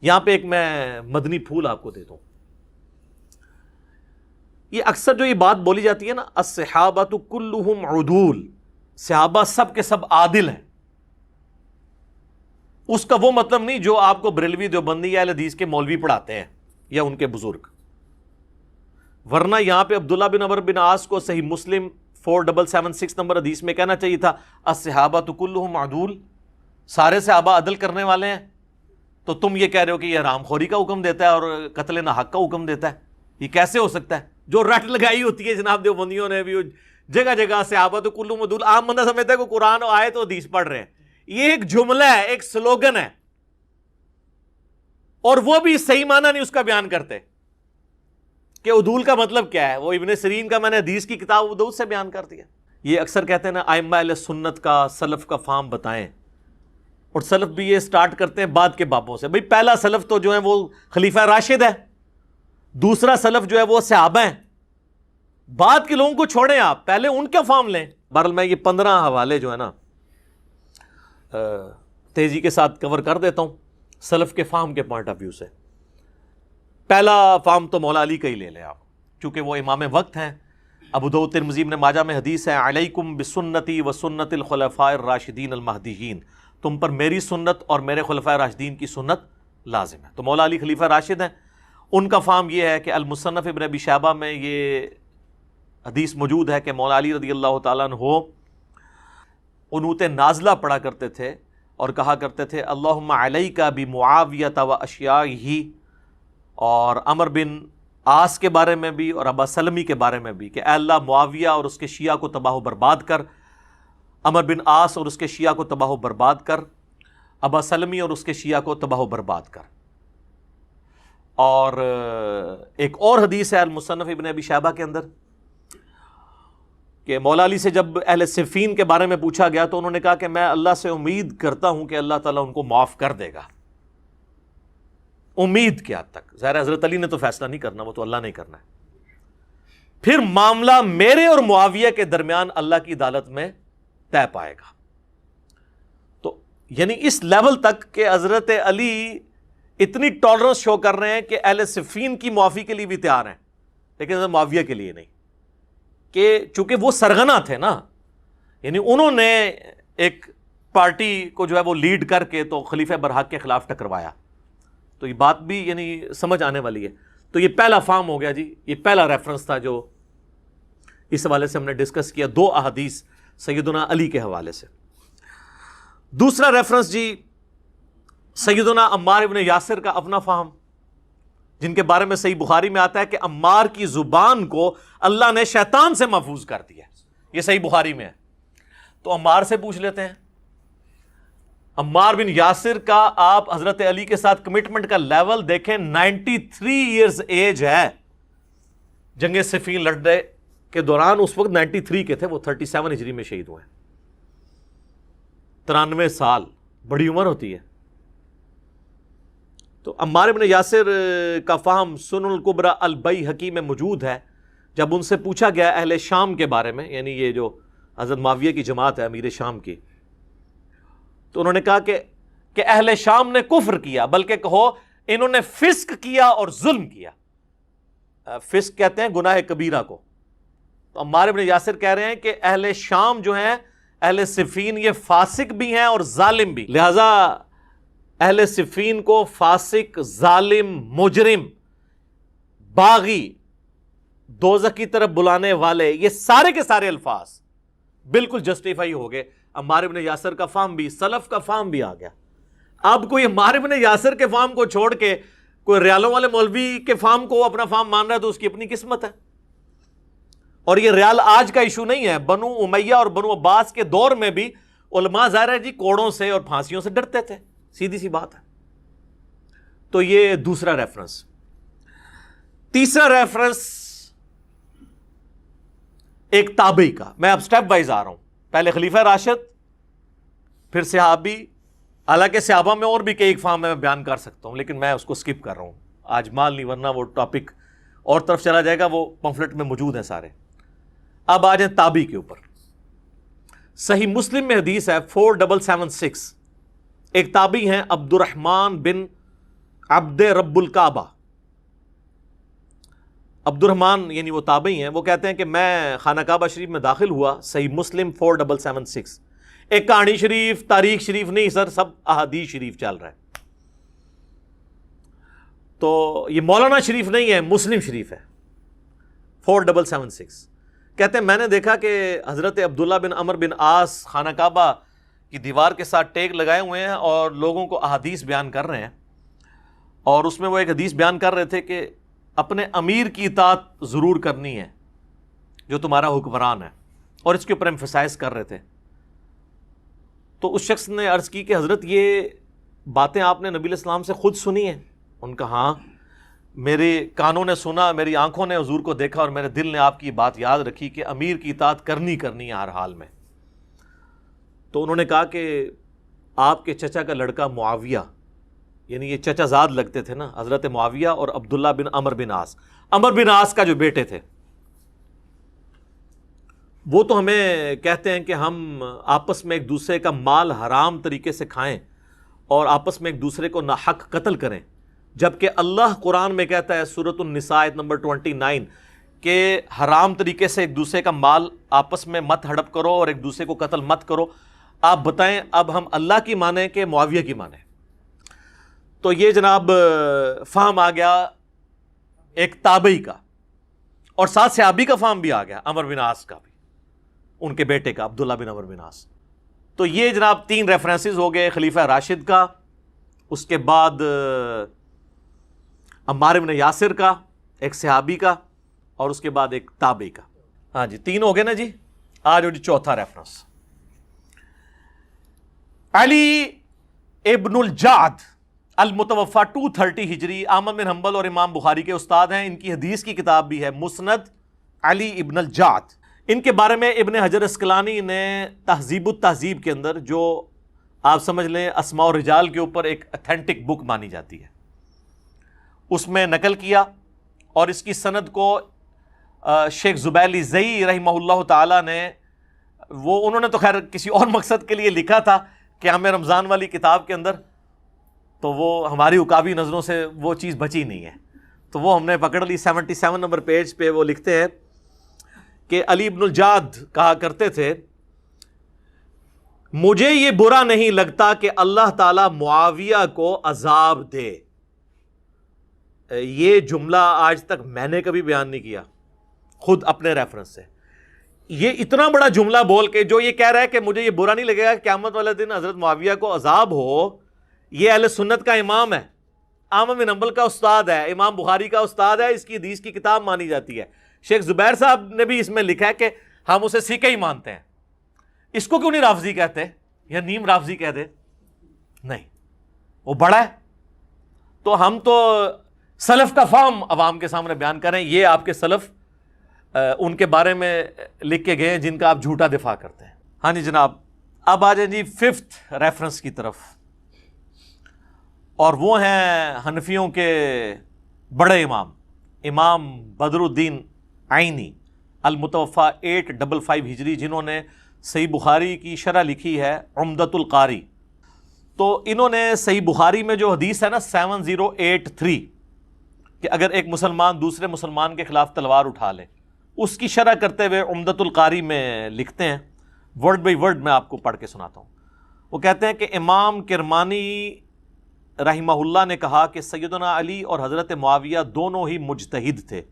یہاں پہ ایک میں مدنی پھول آپ کو دے دوں. یہ اکثر جو یہ بات بولی جاتی ہے نا، الصحابۃ کلہم عدول، صحابہ سب کے سب عادل ہیں، اس کا وہ مطلب نہیں جو آپ کو بریلوی دیوبندی یا اہل حدیث کے مولوی پڑھاتے ہیں یا ان کے بزرگ. ورنہ یہاں پہ عبداللہ بن عمر بن عاص کو صحیح مسلم 4776 نمبر حدیث میں کہنا چاہیے تھا الصحابۃ کلہم عدول، سارے صحابہ عدل کرنے والے ہیں. تو تم یہ کہہ رہے ہو کہ یہ حرام خوری کا حکم دیتا ہے اور قتل ناحق کا حکم دیتا ہے، یہ کیسے ہو سکتا ہے؟ جو رٹ لگائی ہوتی ہے جناب دیوبندیوں نے بھی، جگہ جگہ صحابۃ کلہم عدول، عام بندہ سمجھتا ہے کہ قرآن آئے تو حدیث پڑھ رہے ہیں. یہ ایک جملہ ہے، ایک سلوگن ہے، اور وہ بھی صحیح معنی نہیں اس کا بیان کرتے کہ عدول کا مطلب کیا ہے. وہ ابن سیرین کا میں نے حدیث کی کتاب عدول سے بیان کر دیا. یہ اکثر کہتے ہیں نا ائمہ اہل سنت کا سلف کا فام بتائیں، اور سلف بھی یہ سٹارٹ کرتے ہیں بعد کے بابوں سے. بھئی پہلا سلف تو جو ہے وہ خلیفہ راشد ہے، دوسرا سلف جو ہے وہ صحابہ ہیں. بعد کے لوگوں کو چھوڑیں، آپ پہلے ان کا فام لیں. بہرحال میں یہ 15 حوالے جو ہے نا تیزی کے ساتھ کور کر دیتا ہوں سلف کے فام کے پوائنٹ آف ویو سے. پہلا فام تو مولا علی کا ہی لے لیں آپ، چونکہ وہ امام وقت ہیں. ابو داؤد ترمذی ابن ماجہ میں حدیث ہے علیکم بسنتی و سنت الخلفاء الراشدین المہدیین، تم پر میری سنت اور میرے خلفاء راشدین کی سنت لازم ہے. تو مولا علی خلیفہ راشد ہیں. ان کا فام یہ ہے کہ المصنف ابن ابی شیبہ میں یہ حدیث موجود ہے کہ مولا علی رضی اللہ تعالیٰ عنہ قنوت نازلہ پڑھا کرتے تھے اور کہا کرتے تھے اللہم علیک بمعاویۃ و اشیاءہ، اور عمر بن عاص کے بارے میں بھی اور ابا سلمی کے بارے میں بھی کہ اے اللہ معاویہ اور اس کے شیعہ کو تباہ و برباد کر، عمر بن عاص اور اس کے شیعہ کو تباہ و برباد کر، ابا سلمی اور اس کے شیعہ کو تباہ و برباد کر. اور ایک اور حدیث ہے المصنف ابن ابی شیبہ کے اندر کہ مولا علی سے جب اہل صفین کے بارے میں پوچھا گیا تو انہوں نے کہا کہ میں اللہ سے امید کرتا ہوں کہ اللہ تعالیٰ ان کو معاف کر دے گا. امید کیا حد تک؟ ظاہر حضرت علی نے تو فیصلہ نہیں کرنا، وہ تو اللہ نے کرنا ہے. پھر معاملہ میرے اور معاویہ کے درمیان اللہ کی عدالت میں طے پائے گا. تو یعنی اس لیول تک کہ حضرت علی اتنی ٹالرنس شو کر رہے ہیں کہ اہل صفین کی معافی کے لیے بھی تیار ہیں، لیکن حضرت معاویہ کے لیے نہیں، کہ چونکہ وہ سرغنہ تھے نا، یعنی انہوں نے ایک پارٹی کو جو ہے وہ لیڈ کر کے تو خلیفہ برحق کے خلاف ٹکروایا. تو یہ بات بھی یعنی سمجھ آنے والی ہے. تو یہ پہلا فارم ہو گیا جی، یہ پہلا ریفرنس تھا جو اس حوالے سے ہم نے ڈسکس کیا، 2 احادیث سیدنا علی کے حوالے سے. دوسرا ریفرنس جی سیدنا عمار ابن یاسر کا اپنا فہم، جن کے بارے میں صحیح بخاری میں آتا ہے کہ عمار کی زبان کو اللہ نے شیطان سے محفوظ کر دیا. یہ صحیح بخاری میں ہے. تو عمار سے پوچھ لیتے ہیں. عمار بن یاسر کا آپ حضرت علی کے ساتھ کمٹمنٹ کا لیول دیکھیں، 93 ایئرز ایج ہے. جنگ صفین لڑنے کے دوران اس وقت 93 کے تھے، وہ 37 ہجری میں شہید ہوئے. 93 سال بڑی عمر ہوتی ہے. تو عمار بن یاسر کا فہم سنن الکبری البیہقی میں موجود ہے. جب ان سے پوچھا گیا اہل شام کے بارے میں، یعنی یہ جو حضرت معاویہ کی جماعت ہے امیر شام کی، تو انہوں نے کہا کہ اہل شام نے کفر کیا، بلکہ کہو انہوں نے فسق کیا اور ظلم کیا. فسق کہتے ہیں گناہ کبیرہ کو. تو عمار بن یاسر کہہ رہے ہیں کہ اہل شام جو ہیں، اہل صفین، یہ فاسق بھی ہیں اور ظالم بھی. لہذا اہل صفین کو فاسق، ظالم، مجرم، باغی، دوزخ کی طرف بلانے والے، یہ سارے کے سارے الفاظ بالکل جسٹیفائی ہو گئے. عمار بن یاسر کا فہم بھی، سلف کا فہم بھی آ گیا. اب کوئی عمار بن یاسر کے فہم کو چھوڑ کے کوئی ریالوں والے مولوی کے فہم کو اپنا فہم مان رہا ہے تو اس کی اپنی قسمت ہے. اور یہ ریال آج کا ایشو نہیں ہے. بنو امیہ اور بنو عباس کے دور میں بھی علماء ظاہر ہے جی کوڑوں سے اور پھانسیوں سے ڈرتے تھے، سیدھی سی بات ہے. تو یہ دوسرا ریفرنس. تیسرا ریفرنس ایک تابعی کا. میں اب سٹیپ وائز آ رہا ہوں. پہلے خلیفہ راشد، پھر صحابی. حالانکہ صحابہ میں اور بھی کئی فارم میں بیان کر سکتا ہوں، لیکن میں اس کو سکپ کر رہا ہوں. آج مال نہیں، ورنہ وہ ٹاپک اور طرف چلا جائے گا. وہ پمفلٹ میں موجود ہیں سارے. اب آ جائیں تابعی کے اوپر. صحیح مسلم میں حدیث ہے 4776. ایک تابعی ہیں عبد الرحمن بن عبد رب الکعبہ، عبد الرحمن یعنی وہ تابعی ہیں، وہ کہتے ہیں کہ میں خانہ کعبہ شریف میں داخل ہوا، صحیح مسلم 4776، ایک کہانی شریف تاریخ شریف نہیں سر، سب احادیث شریف چل رہا ہے، تو یہ مولانا شریف نہیں ہے، مسلم شریف ہے 4776۔ کہتے ہیں میں نے دیکھا کہ حضرت عبداللہ بن عمر بن عاص خانہ کعبہ کی دیوار کے ساتھ ٹیک لگائے ہوئے ہیں اور لوگوں کو احادیث بیان کر رہے ہیں، اور اس میں وہ ایک حدیث بیان کر رہے تھے کہ اپنے امیر کی اطاعت ضرور کرنی ہے جو تمہارا حکمران ہے، اور اس کے اوپر ایمفسائز کر رہے تھے۔ تو اس شخص نے عرض کی کہ حضرت یہ باتیں آپ نے نبی علیہ السلام سے خود سنی ہیں؟ ان کا ہاں، میرے کانوں نے سنا، میری آنکھوں نے حضور کو دیکھا، اور میرے دل نے آپ کی بات یاد رکھی کہ امیر کی اطاعت کرنی ہے ہر حال میں۔ تو انہوں نے کہا کہ آپ کے چچا کا لڑکا معاویہ، یعنی یہ چچا زاد لگتے تھے نا، حضرت معاویہ اور عبداللہ بن عمر بن عاص، عمر بن عاص کا جو بیٹے تھے، وہ تو ہمیں کہتے ہیں کہ ہم آپس میں ایک دوسرے کا مال حرام طریقے سے کھائیں اور آپس میں ایک دوسرے کو ناحق قتل کریں، جبکہ اللہ قرآن میں کہتا ہے سورۃ النساء آیت نمبر 29 کہ حرام طریقے سے ایک دوسرے کا مال آپس میں مت ہڑپ کرو اور ایک دوسرے کو قتل مت کرو۔ آپ بتائیں اب ہم اللہ کی مانیں کہ معاویہ کی مانیں؟ تو یہ جناب فہم آ گیا ایک تابعی کا، اور ساتھ صحابی کا فہم بھی آ گیا، عمر بن عاص کا بھی، ان کے بیٹے کا عبداللہ بن عمر بن عاص۔ تو یہ جناب 3 ریفرنسز ہو گئے، خلیفہ راشد کا، اس کے بعد عمار بن یاسر کا، ایک صحابی کا، اور اس کے بعد ایک تابعی کا۔ ہاں جی 3 ہو گئے نا جی۔ آج جی چوتھا ریفرنس، علی ابن الجعد المتوفا 230 ہجری، احمد بن حنبل اور امام بخاری کے استاد ہیں، ان کی حدیث کی کتاب بھی ہے مسند علی ابن الجعد۔ ان کے بارے میں ابن حجر اسقلانی نے تہذیب التہذیب کے اندر، جو آپ سمجھ لیں اسماء الرجال کے اوپر ایک اتھینٹک بک مانی جاتی ہے، اس میں نقل کیا، اور اس کی سند کو شیخ زبیلی زئی رحمہ اللہ تعالی نے، انہوں نے تو خیر کسی اور مقصد کے لیے لکھا تھا قیام رمضان والی کتاب کے اندر، تو وہ ہماری عکاوی نظروں سے وہ چیز بچی نہیں ہے، تو وہ ہم نے پکڑ لی۔ 77 نمبر پیج پہ وہ لکھتے ہیں کہ علی ابن الجعد کہا کرتے تھے، مجھے یہ برا نہیں لگتا کہ اللہ تعالیٰ معاویہ کو عذاب دے۔ یہ جملہ آج تک میں نے کبھی بیان نہیں کیا خود اپنے ریفرنس سے۔ یہ اتنا بڑا جملہ بول کے جو یہ کہہ رہا ہے کہ مجھے یہ برا نہیں لگے گا کہ قیامت والے دن حضرت معاویہ کو عذاب ہو، یہ اہل سنت کا امام ہے، احمد بن حنبل کا استاد ہے، امام بخاری کا استاد ہے، اس کی حدیث کی کتاب مانی جاتی ہے۔ شیخ زبیر صاحب نے بھی اس میں لکھا ہے کہ ہم اسے سیکھے ہی مانتے ہیں۔ اس کو کیوں نہیں رافضی کہتے یا نیم رافضی کہہ دے؟ نہیں، وہ بڑا ہے۔ تو ہم تو سلف کا فہم عوام کے سامنے بیان کریں، یہ آپ کے سلف ان کے بارے میں لکھ کے گئے ہیں جن کا آپ جھوٹا دفاع کرتے ہیں۔ ہاں جی جناب، اب آ جائیں جی 5th ریفرنس کی طرف، اور وہ ہیں حنفیوں کے بڑے امام، امام بدر الدین عینی المتوفا 855 ہجری، جنہوں نے صحیح بخاری کی شرح لکھی ہے عمدۃ القاری۔ تو انہوں نے صحیح بخاری میں جو حدیث ہے نا 7083 کہ اگر ایک مسلمان دوسرے مسلمان کے خلاف تلوار اٹھا لے، اس کی شرح کرتے ہوئے عمدۃ القاری میں لکھتے ہیں، ورڈ بائی ورڈ میں آپ کو پڑھ کے سناتا ہوں۔ وہ کہتے ہیں کہ امام کرمانی رحمہ اللہ نے کہا کہ سیدنا علی اور حضرت معاویہ دونوں ہی مجتہد تھے،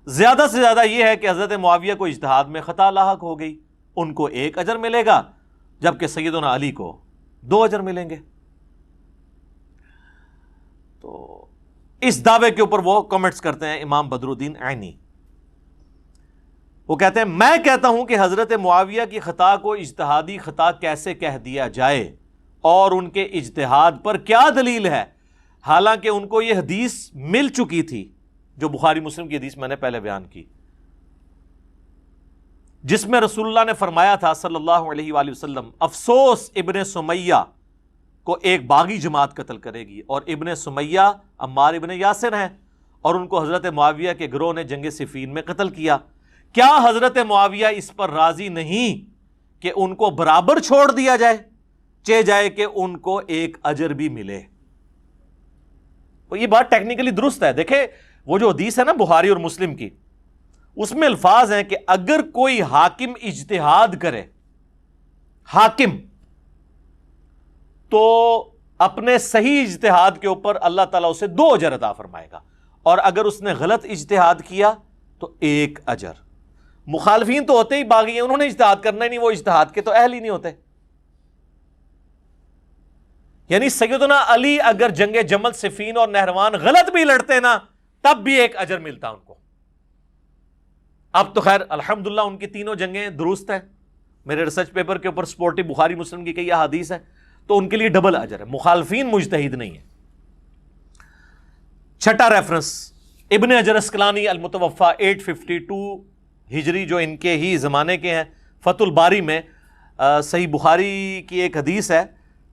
زیادہ سے زیادہ یہ ہے کہ حضرت معاویہ کو اجتہاد میں خطا لاحق ہو گئی، ان کو 1 اجر ملے گا، جبکہ سیدنا علی کو 2 اجر ملیں گے۔ تو اس دعوے کے اوپر وہ کمنٹس کرتے ہیں امام بدر الدین عینی۔ وہ کہتے ہیں میں کہتا ہوں کہ حضرت معاویہ کی خطا کو اجتہادی خطا کیسے کہہ دیا جائے، اور ان کے اجتہاد پر کیا دلیل ہے، حالانکہ ان کو یہ حدیث مل چکی تھی جو بخاری مسلم کی حدیث میں نے پہلے بیان کی، جس میں رسول اللہ نے فرمایا تھا صلی اللہ علیہ وآلہ وسلم، افسوس ابن سمیہ کو ایک باغی جماعت قتل کرے گی، اور ابن سمیہ عمار ابن یاسر ہیں، اور ان کو حضرت معاویہ کے گروہ نے جنگ صفین میں قتل کیا۔ کیا حضرت معاویہ اس پر راضی نہیں کہ ان کو برابر چھوڑ دیا جائے، چہ جائے کہ ان کو 1 اجر بھی ملے؟ یہ بات ٹیکنیکلی درست ہے. دیکھیں وہ جو حدیث ہے نا بخاری اور مسلم کی, اس میں الفاظ ہیں کہ اگر کوئی حاکم اجتہاد کرے, حاکم, تو اپنے صحیح اجتہاد کے اوپر اللہ تعالیٰ اسے 2 اجر عطا فرمائے گا, اور اگر اس نے غلط اجتہاد کیا تو 1 اجر. مخالفین تو ہوتے ہی باغی ہیں, انہوں نے اجتہاد کرنا ہی نہیں, وہ اجتہاد کے تو اہل ہی نہیں ہوتے. یعنی سیدنا علی اگر جنگ جمل, صفین اور نہروان غلط بھی لڑتے نا تب بھی 1 اجر ملتا ان کو. اب تو خیر الحمدللہ ان کی تینوں جنگیں درست ہیں, میرے ریسرچ پیپر کے اوپر سپورٹی بخاری مسلم کی کئی احادیث ہیں, تو ان کے لیے ڈبل اجر ہے. مخالفین مجتہد نہیں ہے. چھٹا ریفرنس ابن حجر اسقلانی المتوفا 852 ہجری, جو ان کے ہی زمانے کے ہیں, فتح الباری میں صحیح بخاری کی ایک حدیث ہے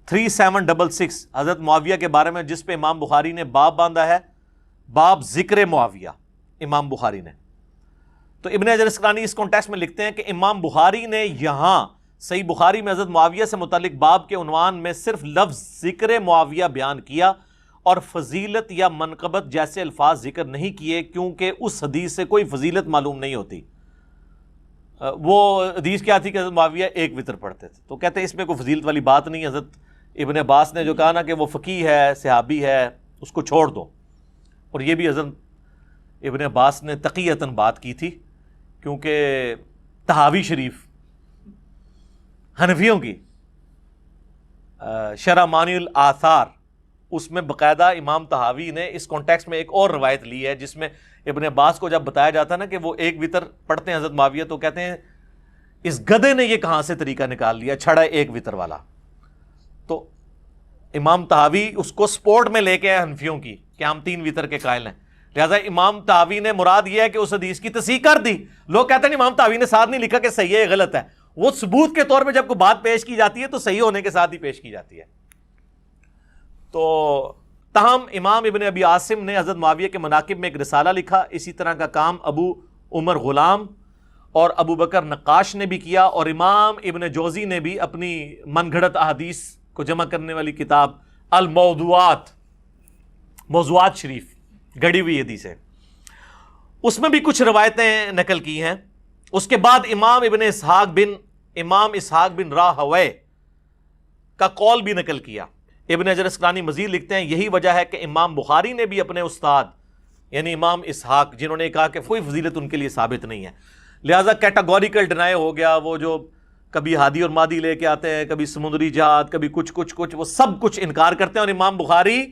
3766 حضرت معاویہ کے بارے میں, جس پہ امام بخاری نے باب باندھا ہے, باب ذکر معاویہ, امام بخاری نے. تو ابن حجر اسقلانی اس کانٹیکسٹ میں لکھتے ہیں کہ امام بخاری نے یہاں صحیح بخاری میں حضرت معاویہ سے متعلق باب کے عنوان میں صرف لفظ ذکر معاویہ بیان کیا اور فضیلت یا منقبت جیسے الفاظ ذکر نہیں کیے, کیونکہ اس حدیث سے کوئی فضیلت معلوم نہیں ہوتی. وہ حدیث کیا تھی کہ حضرت معاویہ 1 وتر پڑھتے تھے, تو کہتے ہیں اس میں کوئی فضیلت والی بات نہیں. حضرت ابن عباس نے جو کہا نا کہ وہ فقیہ ہے, صحابی ہے, اس کو چھوڑ دو. اور یہ بھی حضرت ابن عباس نے تقیتاً بات کی تھی, کیونکہ طحاوی شریف حنفیوں کی شرح مانی الآثار, اس میں باقاعدہ امام طحاوی نے اس کانٹیکسٹ میں ایک اور روایت لی ہے, جس میں ابن عباس کو جب بتایا جاتا ہے نا کہ وہ 1 وتر پڑھتے ہیں حضرت معاویہ, تو کہتے ہیں اس گدھے نے یہ کہاں سے طریقہ نکال لیا, چھڑا 1 وتر والا. تو امام طحاوی اس کو سپورٹ میں لے کے آئے حنفیوں کی کہ ہم 3 وتر کے قائل ہیں. لہٰذا امام طحاوی نے مراد یہ ہے کہ اس حدیث کی تصحیح کر دی. لوگ کہتے ہیں امام طحاوی نے ساتھ نہیں لکھا کہ صحیح ہے غلط ہے, وہ ثبوت کے طور پہ جب کوئی بات پیش کی جاتی ہے تو صحیح ہونے کے ساتھ ہی پیش کی جاتی ہے. تو تاہم امام ابن ابی عاصم نے حضرت معاویہ کے مناقب میں ایک رسالہ لکھا. اسی طرح کا کام ابو عمر غلام اور ابو بکر نقاش نے بھی کیا, اور امام ابن جوزی نے بھی اپنی من گھڑت احادیث کو جمع کرنے والی کتاب الموضوعات, موضوعات شریف گڑی ہوئی حدیث ہے, اس میں بھی کچھ روایتیں نقل کی ہیں. اس کے بعد امام اسحاق بن راہوے کا قول بھی نقل کیا. ابن حجر اسقلانی مزید لکھتے ہیں یہی وجہ ہے کہ امام بخاری نے بھی اپنے استاد یعنی امام اسحاق, جنہوں نے کہا کہ کوئی فضیلت ان کے لیے ثابت نہیں ہے, لہٰذا کیٹاگوریکل ڈینائی ہو گیا. وہ جو کبھی ہادی اور مادی لے کے آتے ہیں, کبھی سمندری جہاد, کبھی کچھ, وہ سب کچھ انکار کرتے ہیں. اور امام بخاری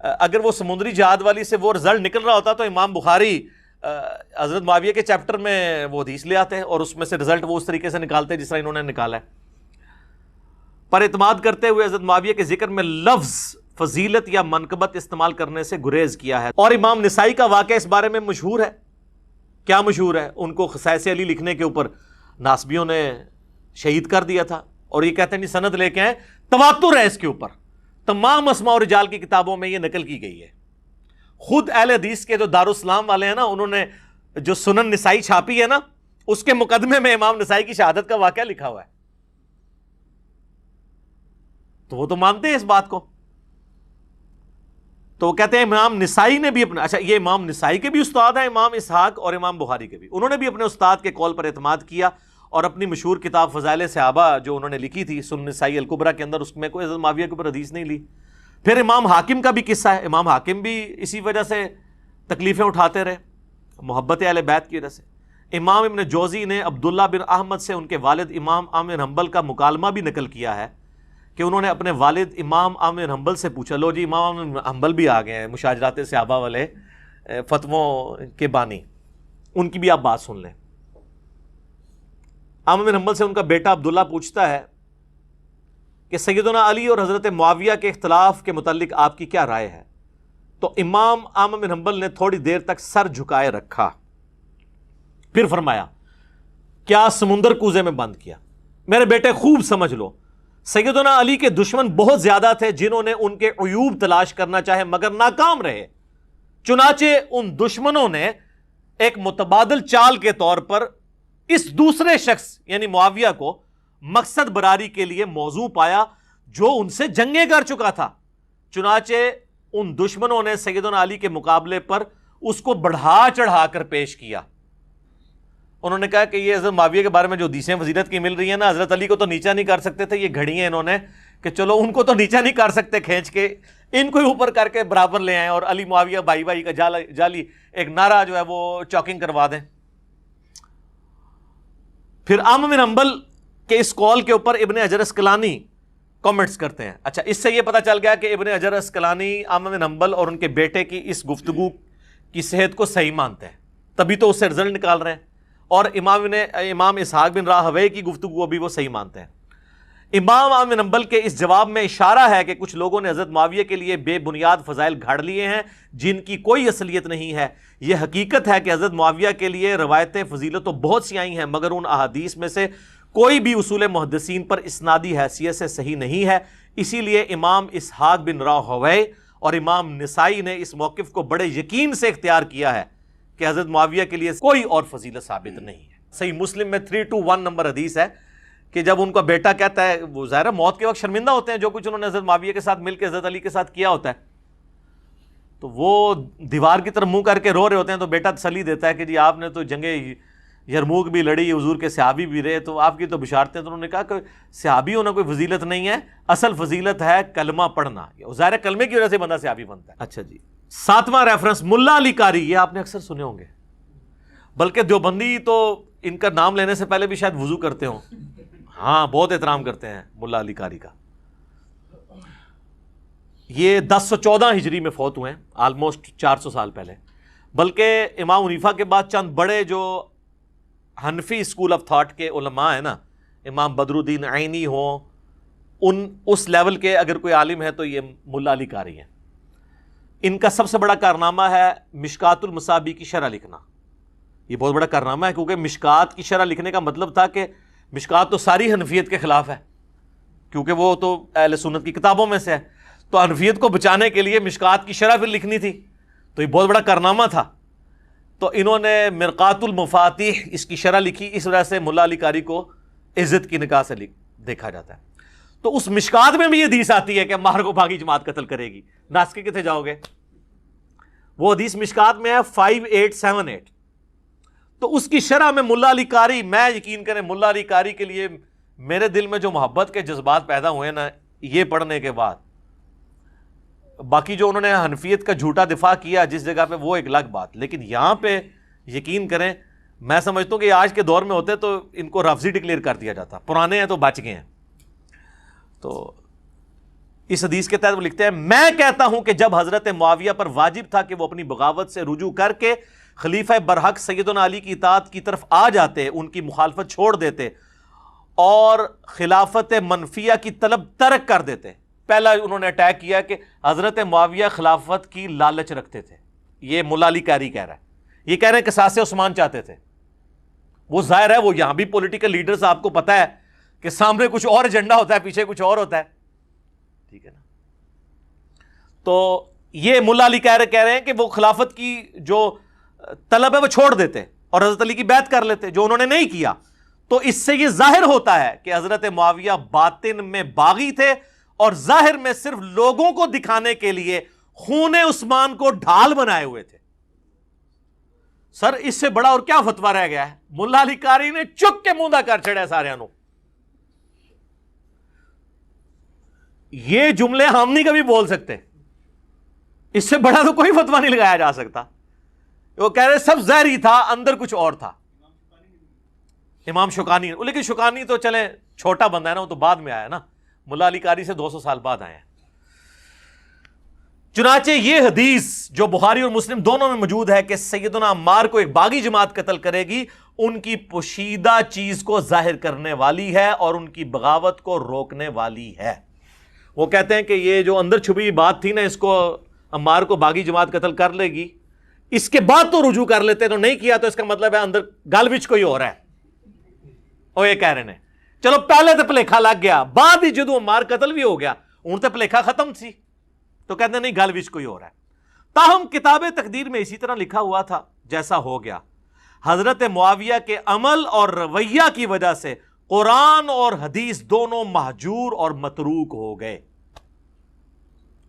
اگر وہ سمندری جہاد والی سے وہ رزلٹ نکل رہا ہوتا تو امام بخاری حضرت معاویہ کے چیپٹر میں وہ حدیث لے آتے ہیں اور اس میں سے رزلٹ وہ اس طریقے سے نکالتے ہیں جس طرح انہوں نے نکالا ہے. پر اعتماد کرتے ہوئے حضرت معاویہ کے ذکر میں لفظ فضیلت یا منقبت استعمال کرنے سے گریز کیا ہے. اور امام نسائی کا واقعہ اس بارے میں مشہور ہے. کیا مشہور ہے؟ ان کو خصائص علی لکھنے کے اوپر ناسبیوں نے شہید کر دیا تھا, اور یہ کہتے ہیں نہیں سند لے کے آئے, تواتر ہے اس کے اوپر, تمام اسماء و رجال کی کتابوں میں یہ نقل کی گئی ہے. خود اہل حدیث کے جو دارالاسلام والے ہیں نا, انہوں نے جو سنن نسائی چھاپی ہے نا, اس کے مقدمے میں امام نسائی کی شہادت کا واقعہ لکھا ہوا ہے. تو وہ تو مانتے ہیں اس بات کو. تو وہ کہتے ہیں امام نسائی نے بھی اپنا, اچھا یہ امام نسائی کے بھی استاد ہیں, امام اسحاق اور امام بخاری کے بھی, انہوں نے بھی اپنے استاد کے قول پر اعتماد کیا اور اپنی مشہور کتاب فضائل صحابہ جو انہوں نے لکھی تھی سنن نسائی الکبریٰ کے اندر, اس میں کوئی حضرت معاویہ کے اوپر حدیث نہیں لی. پھر امام حاکم کا بھی قصہ ہے. امام حاکم بھی اسی وجہ سے تکلیفیں اٹھاتے رہے, محبت اہل بیت کی وجہ سے. امام ابن جوزی نے عبداللہ بن احمد سے ان کے والد امام احمد بن حنبل کا مکالمہ بھی نقل کیا ہے کہ انہوں نے اپنے والد امام احمد بن حنبل سے پوچھا, لو جی امام احمد بن حنبل بھی آ گئے ہیں, مشاجرات صحابہ والے فتووں کے بانی, ان کی بھی آپ بات سن لیں. احمد بن حنبل سے ان کا بیٹا عبداللہ پوچھتا ہے کہ سیدنا علی اور حضرت معاویہ کے اختلاف کے متعلق آپ کی کیا رائے ہے؟ تو امام احمد بن حنبل نے تھوڑی دیر تک سر جھکائے رکھا, پھر فرمایا کیا سمندر کوزے میں بند کیا؟ میرے بیٹے خوب سمجھ لو, سیدنا علی کے دشمن بہت زیادہ تھے جنہوں نے ان کے عیوب تلاش کرنا چاہے مگر ناکام رہے. چنانچہ ان دشمنوں نے ایک متبادل چال کے طور پر اس دوسرے شخص یعنی معاویہ کو مقصد براری کے لیے موضوع پایا جو ان سے جنگیں کر چکا تھا. چنانچہ ان دشمنوں نے سیدنا علی کے مقابلے پر اس کو بڑھا چڑھا کر پیش کیا. انہوں نے کہا کہ یہ حضرت معاویہ کے بارے میں جو حدیثیں فضیلت کی مل رہی ہیں نا، حضرت علی کو تو نیچا نہیں کر سکتے تھے، یہ گھڑی ہیں انہوں نے کہ چلو ان کو تو نیچا نہیں کر سکتے کھینچ کے، ان کو ہی اوپر کر کے برابر لے آئیں اور علی معاویہ بھائی بھائی کا جالی ایک نعرہ جو ہے وہ چاکنگ کروا دیں. پھر احمد بن حنبل کے اس قول کے اوپر ابن حجر اسقلانی کامنٹس کرتے ہیں. اچھا، اس سے یہ پتہ چل گیا کہ ابن حجر اسقلانی احمد بن حنبل اور ان کے بیٹے کی اس گفتگو کی صحت کو صحیح مانتے ہیں، تبھی تو اس سے رزلٹ نکال رہے ہیں. اور امام اسحاق بن راہویہ کی گفتگو بھی وہ صحیح مانتے ہیں. امام احمد بن حنبل کے اس جواب میں اشارہ ہے کہ کچھ لوگوں نے حضرت معاویہ کے لیے بے بنیاد فضائل گھاڑ لیے ہیں جن کی کوئی اصلیت نہیں ہے. یہ حقیقت ہے کہ حضرت معاویہ کے لیے روایتیں فضیلت تو بہت سی آئی ہیں، مگر ان احادیث میں سے کوئی بھی اصول محدثین پر اسنادی حیثیت سے صحیح نہیں ہے. اسی لیے امام اسحاق بن راہویہ اور امام نسائی نے اس موقف کو بڑے یقین سے اختیار کیا ہے کہ حضرت معاویہ کے لیے کوئی اور فضیلت ثابت نہیں ہے. صحیح مسلم میں 321 نمبر حدیث ہے کہ جب ان کا بیٹا کہتا ہے، وہ ظاہر موت کے وقت شرمندہ ہوتے ہیں جو کچھ انہوں نے حضرت معاویہ کے ساتھ مل کے حضرت علی کے ساتھ کیا ہوتا ہے، تو وہ دیوار کی طرف منہ کر کے رو رہے ہوتے ہیں، تو بیٹا تسلی دیتا ہے کہ جی آپ نے تو جنگ یرموک بھی لڑی، حضور کے صحابی بھی رہے، تو آپ کی تو بشارتیں. تو انہوں نے کہا کہ صحابی ہونا کوئی فضیلت نہیں ہے، اصل فضیلت ہے کلمہ پڑھنا. ظاہر کلمے کی وجہ سے بندہ صحابی بنتا ہے. اچھا جی، 7واں ریفرنس ملا علی قاری، یہ آپ نے اکثر سنے ہوں گے، بلکہ دیوبندی تو ان کا نام لینے سے پہلے بھی شاید وضو کرتے ہوں. ہاں، بہت احترام کرتے ہیں ملا علی قاری کا. یہ 1014 ہجری میں فوت ہوئے ہیں، آلموسٹ 400 سال پہلے. بلکہ امام حنیفہ کے بعد چند بڑے جو حنفی اسکول آف تھاٹ کے علماء ہیں نا، امام بدر الدین عینی ہوں، اس لیول کے اگر کوئی عالم ہے تو یہ ملا علی قاری ہیں. ان کا سب سے بڑا کارنامہ ہے مشکات المصابیح کی شرح لکھنا. یہ بہت بڑا کارنامہ ہے، کیونکہ مشکات کی شرح لکھنے کا مطلب تھا کہ مشکات تو ساری حنفیت کے خلاف ہے، کیونکہ وہ تو اہل سنت کی کتابوں میں سے ہے، تو حنفیت کو بچانے کے لیے مشکات کی شرح پھر لکھنی تھی، تو یہ بہت بڑا کارنامہ تھا. تو انہوں نے مرقات المفاتیح اس کی شرح لکھی، اس وجہ سے ملا علی قاری کو عزت کی نگاہ سے دیکھا جاتا ہے. تو اس مشکات میں بھی یہ حدیث آتی ہے کہ مہر کو باغی جماعت قتل کرے گی. ناسک کتنے جاؤ گے؟ وہ حدیث مشکات میں ہے 5878. تو اس کی شرح میں ملا علی قاری، میں یقین کریں ملا علی قاری کے لیے میرے دل میں جو محبت کے جذبات پیدا ہوئے نا یہ پڑھنے کے بعد، باقی جو انہوں نے حنفیت کا جھوٹا دفاع کیا جس جگہ پہ وہ ایک الگ بات، لیکن یہاں پہ یقین کریں میں سمجھتا ہوں کہ آج کے دور میں ہوتے تو ان کو رافضی ڈکلیئر کر دیا جاتا. پرانے ہیں تو بچ گئے ہیں. تو اس حدیث کے تحت وہ لکھتے ہیں، میں کہتا ہوں کہ جب حضرت معاویہ پر واجب تھا کہ وہ اپنی بغاوت سے رجوع کر کے خلیفہ برحق سیدنا علی کی اطاعت کی طرف آ جاتے، ان کی مخالفت چھوڑ دیتے اور خلافت منفیہ کی طلب ترک کر دیتے. پہلا انہوں نے اٹیک کیا کہ حضرت معاویہ خلافت کی لالچ رکھتے تھے. یہ ملا علی قاری کہہ رہا ہے، یہ کہہ رہے ہیں قصاص عثمان چاہتے تھے. وہ ظاہر ہے وہ یہاں بھی پولیٹیکل لیڈرز آپ کو پتہ ہے کہ سامنے کچھ اور ایجنڈا ہوتا ہے، پیچھے کچھ اور ہوتا ہے، ٹھیک ہے نا. تو یہ ملا علی کہہ رہے ہیں کہ وہ خلافت کی جو طلب ہے وہ چھوڑ دیتے اور حضرت علی کی بیعت کر لیتے، جو انہوں نے نہیں کیا. تو اس سے یہ ظاہر ہوتا ہے کہ حضرت معاویہ باطن میں باغی تھے اور ظاہر میں صرف لوگوں کو دکھانے کے لیے خون عثمان کو ڈھال بنائے ہوئے تھے. سر اس سے بڑا اور کیا فتویٰ رہ گیا ہے؟ ملا علی قاری نے چک کے موندا کر چھڑیا سارے نو. یہ جملے ہم نہیں کبھی بول سکتے، اس سے بڑا تو کوئی فتویٰ نہیں لگایا جا سکتا. وہ کہہ رہے سب ظاہری تھا، اندر کچھ اور تھا. امام شوکانی، لیکن شوکانی تو چلیں چھوٹا بندہ ہے نا، وہ تو بعد میں آیا نا، ملا علی قاری سے 200 سال بعد آئے ہیں. چنانچہ یہ حدیث جو بخاری اور مسلم دونوں میں موجود ہے کہ سیدنا عمار کو ایک باغی جماعت قتل کرے گی، ان کی پوشیدہ چیز کو ظاہر کرنے والی ہے اور ان کی بغاوت کو روکنے والی ہے. وہ کہتے ہیں کہ یہ جو اندر چھپی بات تھی نا، اس کو عمار کو باغی جماعت قتل کر لے گی، اس کے بعد تو رجوع کر لیتے، تو نہیں کیا تو اس کا مطلب ہے اندر گل وچ کوئی اور ہے. وہ یہ کہہ رہے ہیں چلو پہلے تو پلیکھا لگ گیا، بعد ہی جدو عمار قتل بھی ہو گیا ہوں تو پلیکھا ختم سی، تو کہتے ہیں نہیں گل وچ کوئی اور ہے. تاہم کتاب تقدیر میں اسی طرح لکھا ہوا تھا جیسا ہو گیا. حضرت معاویہ کے عمل اور رویہ کی وجہ سے قرآن اور حدیث دونوں مہجور اور متروک ہو گئے.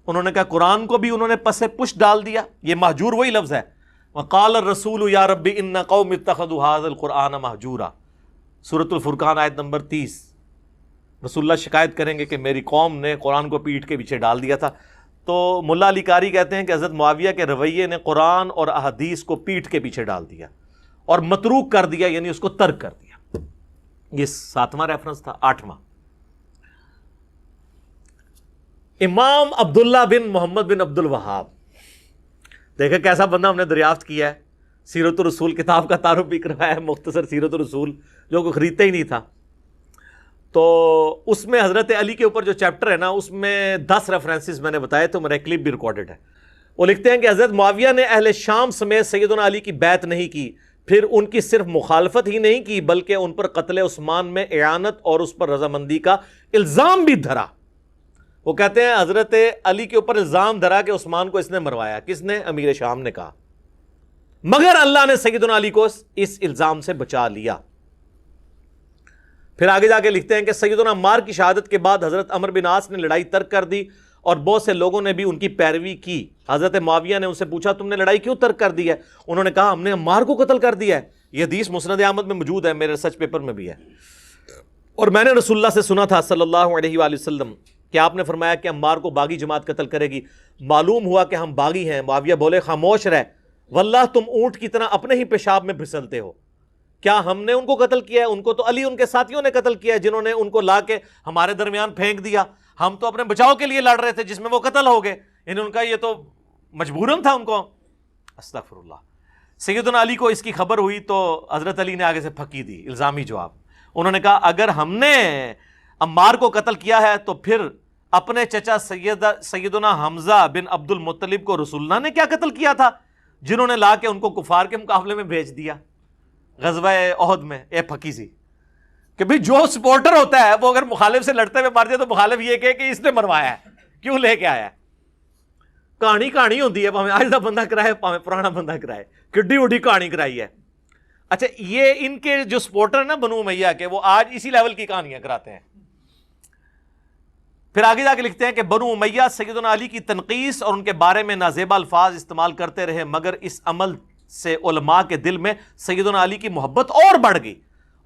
انہوں نے کہا قرآن کو بھی انہوں نے پس پش ڈال دیا. یہ مہجور وہی لفظ ہے. وقال الرسول یا رب ان قوم اتخذوا هذا القرآن مہجورا. سورۃ الفرقان آیت نمبر 30. رسول اللہ شکایت کریں گے کہ میری قوم نے قرآن کو پیٹھ کے پیچھے ڈال دیا تھا. تو ملا علی قاری کہتے ہیں کہ حضرت معاویہ کے رویے نے قرآن اور احادیث کو پیٹھ کے پیچھے ڈال دیا اور متروک کر دیا، یعنی اس کو ترک کر دیا. یہ 7واں ریفرنس تھا. 8واں امام عبداللہ بن محمد بن عبد الوہاب. دیکھیں کیسا بندہ ہم نے دریافت کیا ہے. سیرت الرسول کتاب کا تعارف بھی کروایا ہے، مختصر سیرت الرسول جو کوئی خریدتا ہی نہیں تھا. تو اس میں حضرت علی کے اوپر جو چیپٹر ہے نا، اس میں 10 ریفرنسز میں نے بتائے، تو میرا کلپ بھی ریکارڈڈ ہے. وہ لکھتے ہیں کہ حضرت معاویہ نے اہل شام سمیت سیدنا علی کی بیعت نہیں کی، پھر ان کی صرف مخالفت ہی نہیں کی بلکہ ان پر قتل عثمان میں اعانت اور اس پر رضامندی کا الزام بھی دھرا. وہ کہتے ہیں حضرت علی کے اوپر الزام دھرا کہ عثمان کو اس نے مروایا. کس نے؟ امیر شام نے کہا. مگر اللہ نے سیدنا علی کو اس الزام سے بچا لیا. پھر آگے جا کے لکھتے ہیں کہ سیدنا عمار کی شہادت کے بعد حضرت عمرو بن عاص نے لڑائی ترک کر دی اور بہت سے لوگوں نے بھی ان کی پیروی کی. حضرت معاویہ نے ان سے پوچھا تم نے لڑائی کیوں ترک کر دی ہے؟ انہوں نے کہا ہم نے عمار کو قتل کر دیا ہے. یہ حدیث مسند احمد میں موجود ہے، میرے ریسرچ پیپر میں بھی ہے. اور میں نے رسول اللہ سے سنا تھا صلی اللہ علیہ وآلہ وسلم کہ آپ نے فرمایا کہ عمار کو باغی جماعت قتل کرے گی. معلوم ہوا کہ ہم باغی ہیں. معاویہ بولے خاموش رہ، واللہ تم اونٹ کی طرح اپنے ہی پیشاب میں پھسلتے ہو. کیا ہم نے ان کو قتل کیا ہے؟ ان کو تو علی ان کے ساتھیوں نے قتل کیا ہے، جنہوں نے ان کو لا کے ہمارے درمیان پھینک دیا. ہم تو اپنے بچاؤ کے لیے لڑ رہے تھے جس میں وہ قتل ہو گئے. یعنی ان کا یہ تو مجبوراً تھا ان کو. استغفر اللہ. سیدنا علی کو اس کی خبر ہوئی تو حضرت علی نے آگے سے پھکی دی الزامی جواب. انہوں نے کہا اگر ہم نے عمار کو قتل کیا ہے تو پھر اپنے چچا سیدنا حمزہ بن عبد المطلب کو رسول اللہ نے کیا قتل کیا تھا، جنہوں نے لا کے ان کو کفار کے مقابلے میں بھیج دیا غزوہ احد میں. اے پھکی سی کہ بھئی جو سپورٹر ہوتا ہے وہ اگر مخالف سے لڑتے ہوئے مار دیا تو مخالف یہ کہے کہ اس نے مروایا ہے، کیوں لے کے آیا ہے. کہانی ہوتی ہے، پاویں آج دا بندہ کرائے پاویں پرانا بندہ کرائے، کڈی وڈی کہانی کرائی ہے. اچھا یہ ان کے جو سپورٹر ہیں نا بنو امیہ کے، وہ آج اسی لیول کی کہانیاں کراتے ہیں. پھر آگے جا کے لکھتے ہیں کہ بنو امیہ سیدنا علی کی تنقیص اور ان کے بارے میں نازیبا الفاظ استعمال کرتے رہے، مگر اس عمل سے علماء کے دل میں سیدنا علی کی محبت اور بڑھ گئی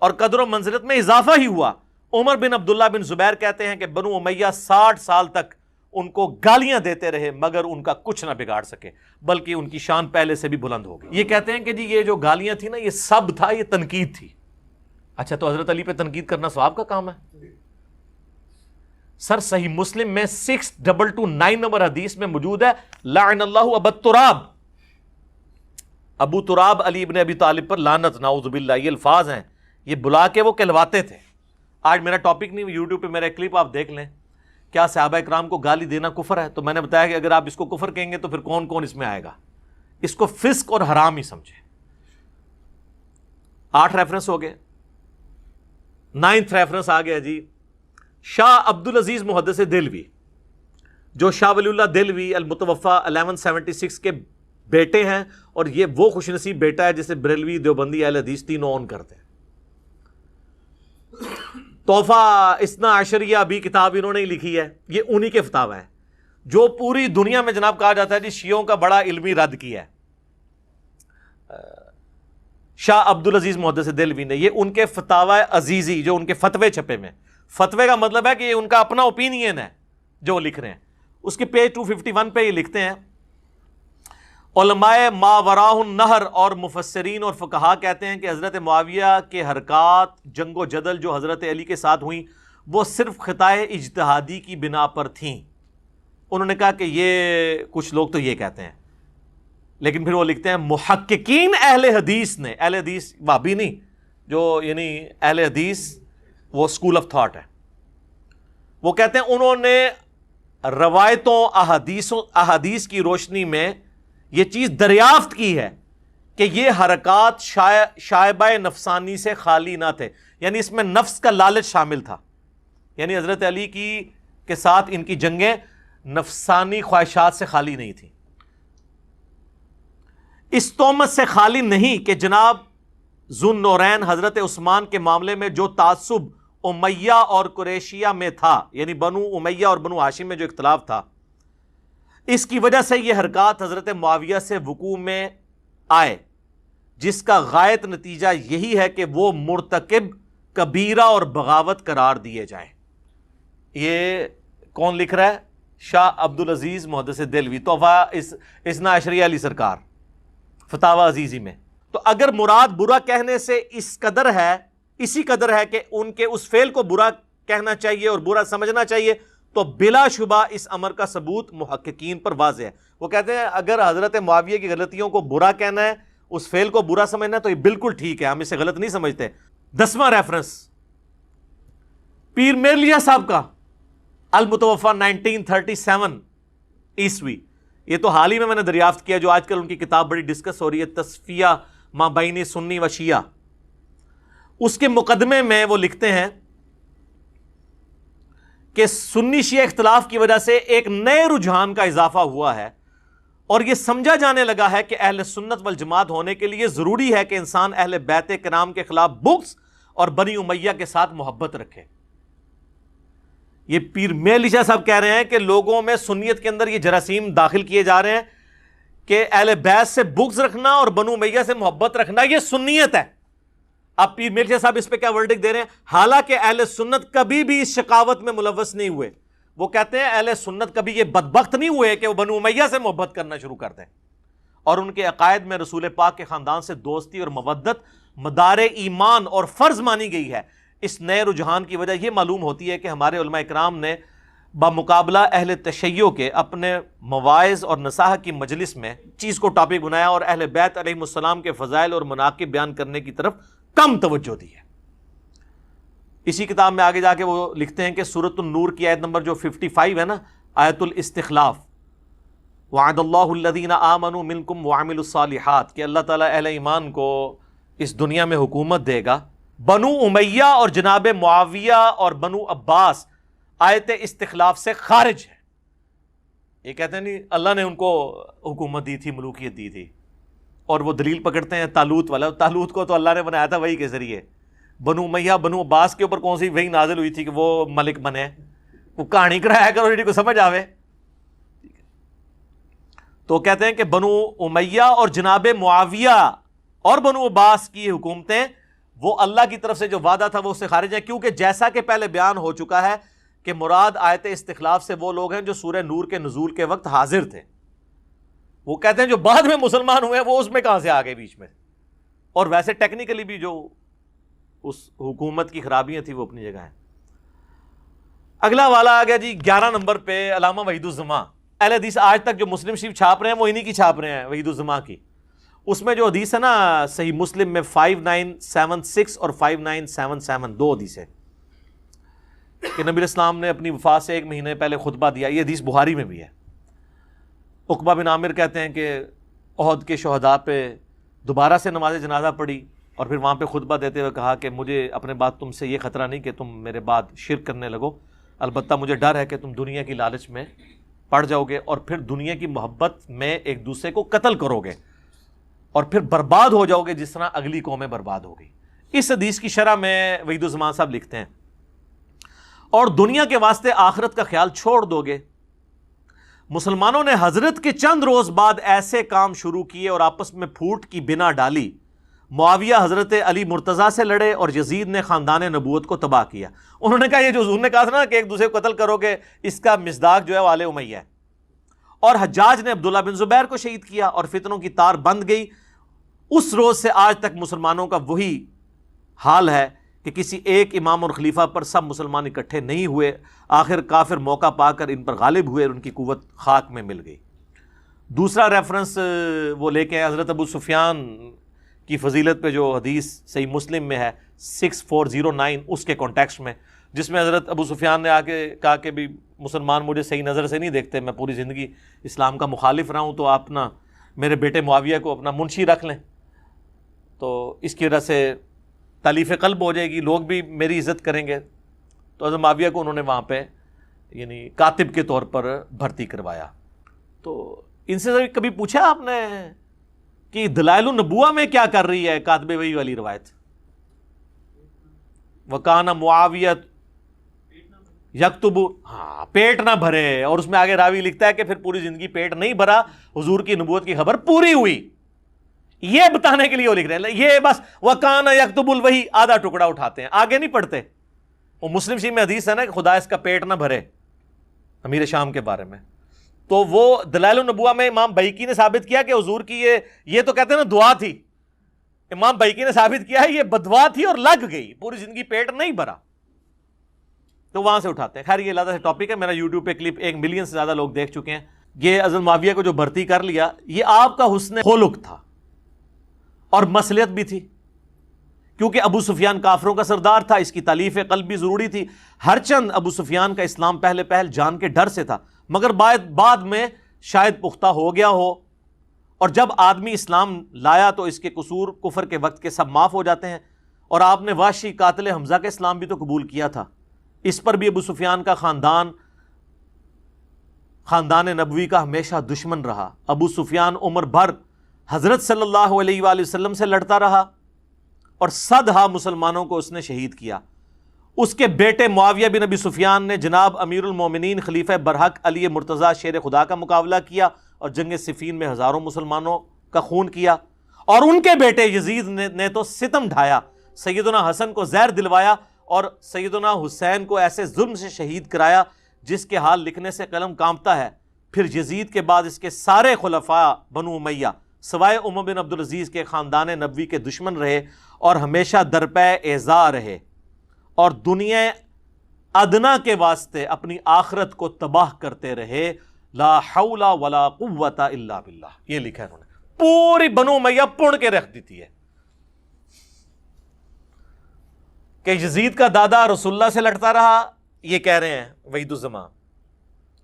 اور قدر و منزلت میں اضافہ ہی ہوا. عمر بن عبداللہ بن زبیر کہتے ہیں کہ بنو امیہ 60 سال تک ان کو گالیاں دیتے رہے مگر ان کا کچھ نہ بگاڑ سکے، بلکہ ان کی شان پہلے سے بھی بلند ہو گئی. یہ کہتے ہیں کہ جی یہ جو گالیاں تھیں نا یہ سب تھا، یہ تنقید تھی. اچھا تو حضرت علی پہ تنقید کرنا ثواب کا کام ہے؟ سر صحیح مسلم میں 6229 نمبر حدیث میں موجود ہے لعن اللہ ابا تراب، ابو تراب علی ابن ابی طالب پر لعنت، نعوذ باللہ. یہ الفاظ ہیں، یہ بلا کے وہ کہلواتے تھے. آج میرا ٹاپک نہیں، یوٹیوب پہ میرا کلپ آپ دیکھ لیں. کیا صحابہ اکرام کو گالی دینا کفر ہے؟ تو میں نے بتایا کہ اگر آپ اس کو کفر کہیں گے تو پھر کون کون اس میں آئے گا. اس کو فسق اور حرام ہی سمجھے. 8 ریفرنس ہو گئے. 9th ریفرنس آ گیا جی. شاہ عبدالعزیز محدث دہلوی، جو شاہ ولی اللہ دہلوی المتوفا 1176 کے بیٹے ہیں، اور یہ وہ خوش نصیب بیٹا ہے جسے بریلوی، دیوبندی، اہل حدیث تینوں اون کرتے ہیں. تحفہ اثنا عشریہ بھی کتاب انہوں نے ہی لکھی ہے، یہ انہی کے فتاوی ہیں جو پوری دنیا میں جناب کہا جاتا ہے جی شیعوں کا بڑا علمی رد کیا ہے. شاہ عبدالعزیز محدث دہلوی نے، یہ ان کے فتاوی عزیزی جو ان کے فتوے چھپے میں، فتوے کا مطلب ہے کہ یہ ان کا اپنا اوپینین ہے جو وہ لکھ رہے ہیں. اس کے پیج 251 پہ یہ لکھتے ہیں علماء ما وراء النہر اور مفسرین اور فقہا کہتے ہیں کہ حضرت معاویہ کے حرکات جنگ و جدل جو حضرت علی کے ساتھ ہوئیں وہ صرف خطائے اجتہادی کی بنا پر تھیں. انہوں نے کہا کہ یہ کچھ لوگ تو یہ کہتے ہیں، لیکن پھر وہ لکھتے ہیں محققین اہل حدیث نے، اہل حدیث وہابی نہیں، جو یعنی اہل حدیث وہ اسکول آف تھاٹ ہے، وہ کہتے ہیں انہوں نے روایتوں احادیث کی روشنی میں یہ چیز دریافت کی ہے کہ یہ حرکات شائبہ نفسانی سے خالی نہ تھے، یعنی اس میں نفس کا لالچ شامل تھا. یعنی حضرت علی کے ساتھ ان کی جنگیں نفسانی خواہشات سے خالی نہیں تھیں. اس تہمت سے خالی نہیں کہ جناب ذو نورین حضرت عثمان کے معاملے میں جو تعصب امیہ اور قریشیہ میں تھا، یعنی بنو امیہ اور بنو ہاشم میں جو اختلاف تھا، اس کی وجہ سے یہ حرکات حضرت معاویہ سے وقوع میں آئے، جس کا غائط نتیجہ یہی ہے کہ وہ مرتکب کبیرہ اور بغاوت قرار دیے جائیں۔ یہ کون لکھ رہا ہے؟ شاہ عبدالعزیز محدث دہلوی، تحفہ اثنا عشریہ علی سرکار، فتاوی عزیزی میں۔ تو اگر مراد برا کہنے سے اسی قدر ہے کہ ان کے اس فعل کو برا کہنا چاہیے اور برا سمجھنا چاہیے، تو بلا شبہ اس امر کا ثبوت محققین پر واضح ہے۔ وہ کہتے ہیں اگر حضرت معاویہ کی غلطیوں کو برا کہنا ہے، اس فعل کو برا سمجھنا ہے، تو یہ بالکل ٹھیک ہے، ہم اسے غلط نہیں سمجھتے۔ 10واں ریفرنس پیر میرلیہ صاحب کا، المتوفہ 1937 عیسوی، یہ تو حال ہی میں نے دریافت کیا، جو آج کل ان کی کتاب بڑی ڈسکس ہو رہی ہے، تصفیہ ما بین سنی و شیعہ۔ اس کے مقدمے میں وہ لکھتے ہیں کہ سنی شیعہ اختلاف کی وجہ سے ایک نئے رجحان کا اضافہ ہوا ہے، اور یہ سمجھا جانے لگا ہے کہ اہل سنت والجماعت ہونے کے لیے ضروری ہے کہ انسان اہل بیت کرام کے خلاف بغض اور بنی امیہ کے ساتھ محبت رکھے۔ یہ پیر میرلیہ صاحب کہہ رہے ہیں کہ لوگوں میں سنیت کے اندر یہ جراثیم داخل کیے جا رہے ہیں کہ اہل بیت سے بغض رکھنا اور بنو امیہ سے محبت رکھنا یہ سنیت ہے۔ اب پیر میرلیہ صاحب اس پہ کیا ورڈکٹ دے رہے ہیں؟ حالانکہ اہل سنت کبھی بھی اس شقاوت میں ملوث نہیں ہوئے۔ وہ کہتے ہیں اہل سنت کبھی یہ بدبخت نہیں ہوئے کہ وہ بنو امیہ سے محبت کرنا شروع کر دیں، اور ان کے عقائد میں رسول پاک کے خاندان سے دوستی اور مودت مدار ایمان اور فرض مانی گئی ہے۔ اس نئے رجحان کی وجہ یہ معلوم ہوتی ہے کہ ہمارے علماء اکرام نے بمقابلہ اہل تشیع کے اپنے مواعظ اور نصاحہ کی مجلس میں چیز کو ٹاپک بنایا، اور اہل بیت علیہم السلام کے فضائل اور مناقب بیان کرنے کی طرف کم توجہ دی ہے۔ اسی کتاب میں آگے جا کے وہ لکھتے ہیں کہ سورۃ النور کی آیت نمبر جو 55 ہے نا، آیت الاستخلاف، وعد اللہ الذین آمنوا منکم وعملوا الصالحات، کہ اللہ تعالیٰ اہل ایمان کو اس دنیا میں حکومت دے گا۔ بنو امیہ اور جناب معاویہ اور بنو عباس آیت استخلاف سے خارج ہے۔ یہ کہتے ہیں نہیں اللہ نے ان کو حکومت دی تھی، ملوکیت دی تھی، اور وہ دلیل پکڑتے ہیں تالوت والا۔ تالوت کو تو اللہ نے بنایا تھا وحی کے ذریعے۔ بنو امیہ بنو عباس کے اوپر کون سی وحی نازل ہوئی تھی کہ وہ ملک بنے؟ وہ کہانی کرایا کرو جی کو سمجھ آوے۔ تو کہتے ہیں کہ بنو امیہ اور جناب معاویہ اور بنو عباس کی حکومتیں وہ اللہ کی طرف سے جو وعدہ تھا وہ اس سے خارج ہے، کیونکہ جیسا کہ پہلے بیان ہو چکا ہے کہ مراد آیت استخلاف سے وہ لوگ ہیں جو سورہ نور کے نزول کے وقت حاضر تھے۔ وہ کہتے ہیں جو بعد میں مسلمان ہوئے وہ اس میں کہاں سے آ گئے بیچ میں، اور ویسے ٹیکنیکلی بھی جو اس حکومت کی خرابیاں تھیں وہ اپنی جگہ ہیں۔ اگلا والا آ گیا جی 11 نمبر پہ، علامہ وحید الزماں۔ اہل حدیث آج تک جو مسلم شریف چھاپ رہے ہیں وہ انہی کی چھاپ رہے ہیں، وحید الزماں کی۔ اس میں جو حدیث ہے نا صحیح مسلم میں 5976 اور 5977 دو حدیث ہے کہ نبی اسلام نے اپنی وفات سے 1 مہینے پہلے خطبہ دیا۔ یہ حدیث بخاری میں بھی ہے۔ عقبہ بن عامر کہتے ہیں کہ احد کے شہداء پہ دوبارہ سے نماز جنازہ پڑھی، اور پھر وہاں پہ خطبہ دیتے ہوئے کہا کہ مجھے اپنے بعد تم سے یہ خطرہ نہیں کہ تم میرے بعد شرک کرنے لگو، البتہ مجھے ڈر ہے کہ تم دنیا کی لالچ میں پڑ جاؤ گے اور پھر دنیا کی محبت میں ایک دوسرے کو قتل کرو گے اور پھر برباد ہو جاؤ گے جس طرح اگلی قومیں برباد ہو گئی۔ اس حدیث کی شرح میں وحید الزمان صاحب لکھتے ہیں اور دنیا کے واسطے آخرت کا خیال چھوڑ دو گے۔ مسلمانوں نے حضرت کے چند روز بعد ایسے کام شروع کیے اور آپس میں پھوٹ کی بنا ڈالی۔ معاویہ حضرت علی مرتضیٰ سے لڑے اور یزید نے خاندان نبوت کو تباہ کیا۔ انہوں نے کہا یہ جو حضور نے کہا تھا نا کہ ایک دوسرے کو قتل کرو گے، اس کا مصداق جو ہے وہ آل امیہ ہے۔ اور حجاج نے عبداللہ بن زبیر کو شہید کیا اور فتنوں کی تار بند گئی۔ اس روز سے آج تک مسلمانوں کا وہی حال ہے کہ کسی ایک امام اور خلیفہ پر سب مسلمان اکٹھے نہیں ہوئے، آخر کافر موقع پا کر ان پر غالب ہوئے اور ان کی قوت خاک میں مل گئی۔ دوسرا ریفرنس وہ لے کے حضرت ابو سفیان کی فضیلت پہ جو حدیث صحیح مسلم میں ہے 6409 اس کے کانٹیکسٹ میں، جس میں حضرت ابو سفیان نے آ کے کہا کہ بھی مسلمان مجھے صحیح نظر سے نہیں دیکھتے، میں پوری زندگی اسلام کا مخالف رہا ہوں، تو آپ نا میرے بیٹے معاویہ کو اپنا منشی رکھ لیں، تو اس کی وجہ سے تالیف قلب ہو جائے گی، لوگ بھی میری عزت کریں گے۔ تو حضرت معاویہ کو انہوں نے وہاں پہ یعنی کاتب کے طور پر بھرتی کروایا۔ تو ان سے کبھی پوچھا آپ نے کہ دلائل النبوہ میں کیا کر رہی ہے کاتب وحی والی روایت؟ وَكَانَ مُعَاوِيَةُ یکتب، ہاں پیٹ نہ بھرے، اور اس میں آگے راوی لکھتا ہے کہ پھر پوری زندگی پیٹ نہیں بھرا، حضور کی نبوت کی خبر پوری ہوئی، یہ بتانے کے لیے وہ لکھ رہے ہیں. یہ بس وَكَانَ يَكْتُبُ الْوَحِي آدھا ٹکڑا اٹھاتے ہیں، آگے نہیں پڑھتے. وہ مسلم شریف میں حدیث ہے نا کہ خدا اس کا پیٹ نہ بھرے، امیر شام کے بارے میں. تو وہ دلائل النبوہ میں امام بیہقی نے ثابت کیا کہ حضور کی یہ تو کہتے ہیں نا دعا تھی، امام بیہقی نے ثابت کیا ہے یہ بدوا تھی اور لگ گئی، پوری زندگی پیٹ نہیں بھرا. تو وہاں سے اٹھاتے ہیں. خیر یہ علیحدہ سے ٹاپک ہے، میرا یوٹیوب پہ کلپ 1 ملین سے زیادہ لوگ دیکھ چکے ہیں. یہ حضرت معاویہ کو جو بھرتی کر لیا، یہ آپ کا حسن خلق تھا اور مصلحت بھی تھی، کیونکہ ابو سفیان کافروں کا سردار تھا، اس کی تالیف قلب بھی ضروری تھی. ہر چند ابو سفیان کا اسلام پہلے جان کے ڈر سے تھا، مگر بعد میں شاید پختہ ہو گیا ہو، اور جب آدمی اسلام لایا تو اس کے قصور کفر کے وقت کے سب معاف ہو جاتے ہیں. اور آپ نے وحشی قاتل حمزہ کا اسلام بھی تو قبول کیا تھا، اس پر بھی ابو سفیان کا خاندان نبوی کا ہمیشہ دشمن رہا. ابو سفیان عمر بھر حضرت صلی اللہ علیہ وآلہ وسلم سے لڑتا رہا اور 100 مسلمانوں کو اس نے شہید کیا. اس کے بیٹے معاویہ بن ابی سفیان نے جناب امیر المومنین خلیفہ برحق علی مرتضیٰ شیر خدا کا مقابلہ کیا اور جنگ صفین میں ہزاروں مسلمانوں کا خون کیا. اور ان کے بیٹے یزید نے تو ستم ڈھایا، سیدنا حسن کو زہر دلوایا اور سیدنا حسین کو ایسے ظلم سے شہید کرایا جس کے حال لکھنے سے قلم کانپتا ہے. پھر یزید کے بعد اس کے سارے خلفاء بنو امیہ سوائے عمر بن عبدالعزیز کے خاندان نبوی کے دشمن رہے اور ہمیشہ درپے ایذا رہے، اور دنیا ادنا کے واسطے اپنی آخرت کو تباہ کرتے رہے. لا حول ولا قوت الا باللہ، یہ لکھا ہے انہوں نے. پوری بنو امیہ پڑ کے رکھ دیتی ہے کہ یزید کا دادا رسول اللہ سے لڑتا رہا، یہ کہہ رہے ہیں وحید الزمان،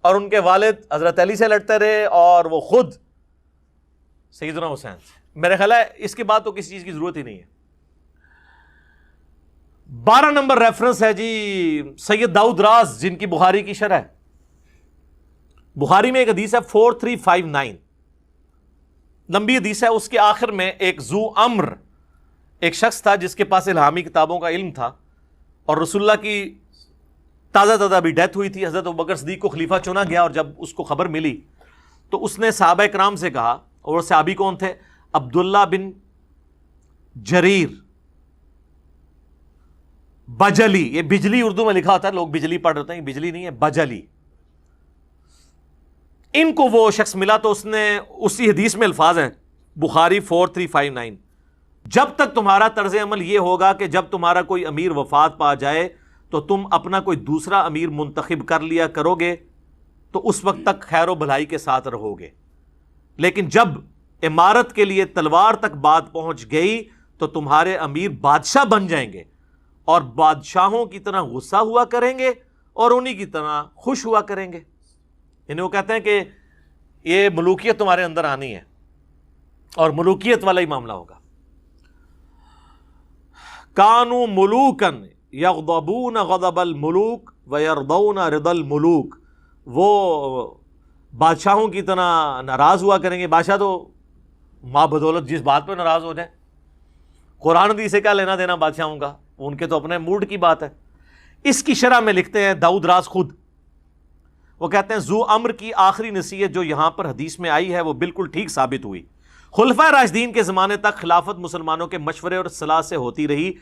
اور ان کے والد حضرت علی سے لڑتے رہے اور وہ خود سیدنا حسین سے. میرے خیال ہے اس کے بعد تو کسی چیز کی ضرورت ہی نہیں ہے. 12 نمبر ریفرنس ہے جی سید داؤد راز، جن کی بخاری کی شرح ہے. بخاری میں ایک حدیث ہے 4359، لمبی حدیث ہے. اس کے آخر میں ایک ذو امر، ایک شخص تھا جس کے پاس الہامی کتابوں کا علم تھا، اور رسول اللہ کی تازہ ابھی ڈیتھ ہوئی تھی. حضرت ابوبکر صدیق کو خلیفہ چنا گیا، اور جب اس کو خبر ملی تو اس نے صحابہ کرام سے کہا، اور صحابی کون تھے؟ عبداللہ بن جریر بجلی. یہ بجلی اردو میں لکھا ہوتا ہے، لوگ بجلی پڑھ رہتے ہیں، یہ بجلی نہیں ہے، بجلی. ان کو وہ شخص ملا تو اس نے اسی حدیث میں الفاظ ہیں بخاری 4359، جب تک تمہارا طرز عمل یہ ہوگا کہ جب تمہارا کوئی امیر وفات پا جائے تو تم اپنا کوئی دوسرا امیر منتخب کر لیا کرو گے تو اس وقت تک خیر و بھلائی کے ساتھ رہو گے، لیکن جب امارت کے لیے تلوار تک بات پہنچ گئی تو تمہارے امیر بادشاہ بن جائیں گے، اور بادشاہوں کی طرح غصہ ہوا کریں گے اور انہی کی طرح خوش ہوا کریں گے. یعنی وہ کہتے ہیں کہ یہ ملوکیت تمہارے اندر آنی ہے اور ملوکیت والا ہی معاملہ ہوگا. کانوا ملوکن یغضبون غضب الملوک ویرضون رضا الملوک، وہ بادشاہوں کی طرح ناراض ہوا کریں گے. بادشاہ تو ماں بدولت جس بات پہ ناراض ہو جائے، قرآن حدیث سے کیا لینا دینا بادشاہوں کا، ان کے تو اپنے موڈ کی بات ہے. اس کی شرح میں لکھتے ہیں داؤد راز خود، وہ کہتے ہیں ذو امر کی آخری نصیحت جو یہاں پر حدیث میں آئی ہے وہ بالکل ٹھیک ثابت ہوئی. خلفائے راشدین کے زمانے تک خلافت مسلمانوں کے مشورے اور صلاح سے ہوتی رہی.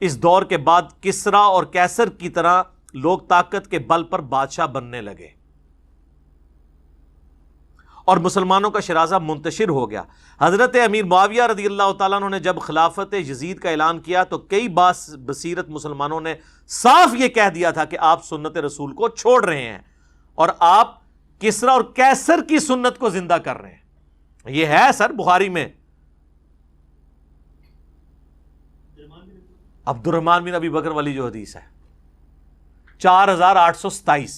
اس دور کے بعد کسرا اور کیسر کی طرح لوگ طاقت کے بل پر بادشاہ بننے لگے اور مسلمانوں کا شرازہ منتشر ہو گیا. حضرت امیر معاویہ رضی اللہ تعالیٰ عنہ نے جب خلافت یزید کا اعلان کیا تو کئی بصیرت مسلمانوں نے صاف یہ کہہ دیا تھا کہ آپ سنت رسول کو چھوڑ رہے ہیں اور آپ کسرا اور کیسر کی سنت کو زندہ کر رہے ہیں. یہ ہے سر بخاری میں عبد الرحمن بن ابی بکر والی جو حدیث ہے 4827،